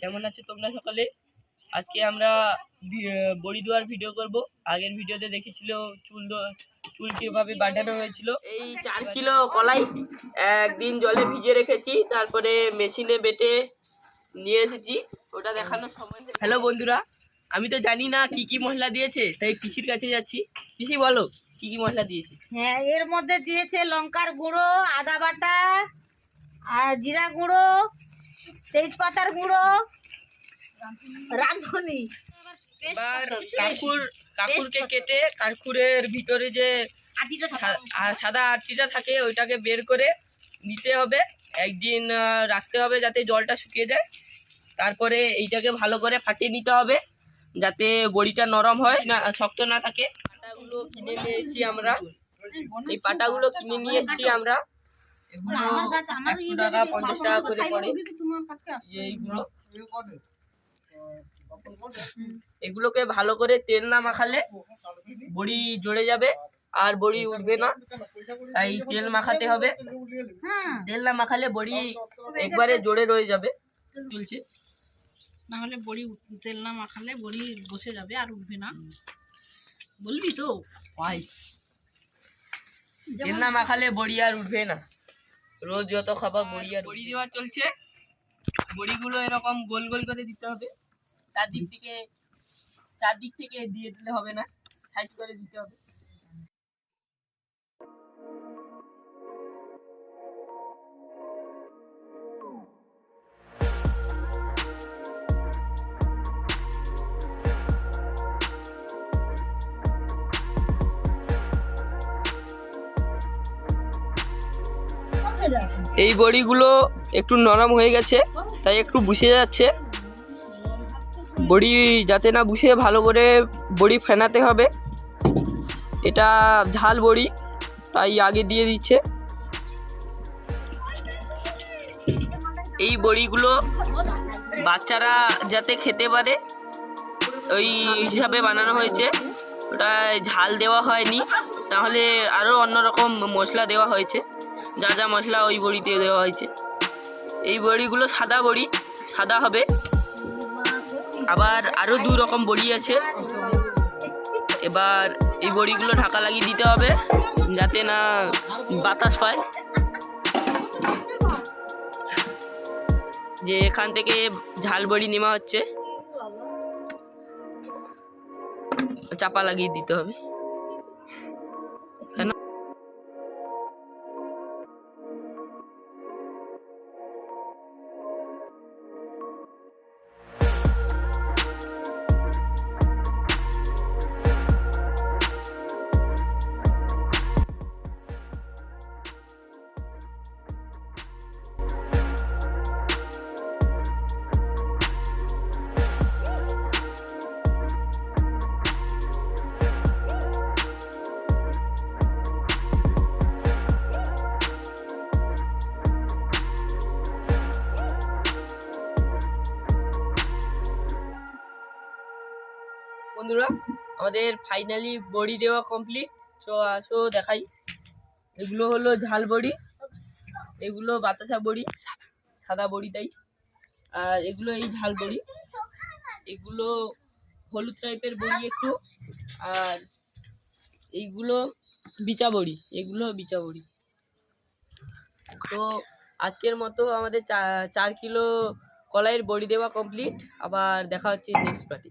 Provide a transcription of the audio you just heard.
কেমন আছো তোমরা সকলে? আজকে আমরা বড়ি দেওয়ার ভিডিও করব। আগের ভিডিওতে দেখেছিল চুল কিভাবে বাঁধানো হয়েছিল। এই 4 কিলো কলাই একদিন জলে ভিজে রেখেছি, তারপরে মেশিনে বেটে নিয়ে এসেছি, ওটা দেখানোর সময়। হ্যালো বন্ধুরা, আমি তো জানি না কি কি মশলা দিয়েছে, তাই পিসির কাছে যাচ্ছি। পিসি বলো কি কি মশলা দিয়েছে? হ্যাঁ, এর মধ্যে দিয়েছে লঙ্কার গুঁড়ো, আদা বাটা, আর জিরা গুঁড়ো, তেজপাতার গুঁড়ো, রাঁধুনি। এবার কাকুরকে কেটে কাকুরের ভিতরে যে সাদা আটিটা থাকে ওইটাকে বের করে নিতে হবে, একদিন রাখতে হবে যাতে জলটা শুকিয়ে যায়। তারপরে এইটাকে ভালো করে ফাটিয়ে নিতে হবে যাতে বড়িটা নরম হয়, না শক্ত না থাকে। পাটাগুলো কিনে নিয়ে এসেছি আমরা, এই পাটাগুলো কিনে নিয়ে এসেছি আমরা। এগুলো 100 টাকা 50 টাকা করে পড়ে। এইগুলো এগুলোকে ভালো করে তেল না মাখালে বড়ি জড়ে যাবে আর বড়ি উঠবে না, তাই তেল মাখাতে হবে। তেল না মাখালে বড়ি একবারে জড়ে রয়ে যাবে। চলছে না হলে বড়ি, তেল না মাখালে বড়ি বসে যাবে আর উঠবে না। বলবি তো ভাই, তেল না মাখালে বড়ি আর উঠবে না। রোজ যত খাবার বড়ি আর বড়ি দেওয়া চলছে। বড়িগুলো এরকম গোল গোল করে দিতে হবে, চারদিক থেকে দিয়ে দিলে হবে না, সাইজ করে দিতে হবে। এই বড়িগুলো একটু নরম হয়ে গেছে, তাই একটু বুঝে যাচ্ছে। বড়ি যাতে না বুঝে ভালো করে বড়ি ফেনাতে হবে। এটা ঝাল বড়ি, তাই আগে দিয়ে দিচ্ছে। এই বড়িগুলো বাচ্চারা যাতে খেতে পারে ওই হিসাবে বানানো হয়েছে, ওটা ঝাল দেওয়া হয়নি, তাহলে আরও অন্যরকম মশলা দেওয়া হয়েছে। যা যা মশলা ওই বড়িতে দেওয়া হয়েছে। এই বড়িগুলো সাদা বড়ি, সাদা হবে। আবার আরও 2 রকম বড়ি আছে। এবার এই বড়িগুলো ঢাকা লাগিয়ে দিতে হবে যাতে না বাতাস পায়। যে এখান থেকে ঝাল বড়ি নেওয়া হচ্ছে, চাপা লাগিয়ে দিতে হবে। বন্ধুরা, আমাদের ফাইনালি বড়ি দেওয়া কমপ্লিট। তো আসো দেখাই। এগুলো হলো ঝাল বড়ি, এগুলো বাতাসা বড়ি, সাদা বড়ি তাই। আর এগুলো এই ঝাল বড়ি, এগুলো হলুদ টাইপের বড়ি একটু। আর এইগুলো বিচা বড়ি, এগুলো বিচা বড়ি। তো আজকের মতো আমাদের 4 কিলো কলাইয়ের বড়ি দেওয়া কমপ্লিট। আবার দেখা হচ্ছে নেক্সট পার্টি।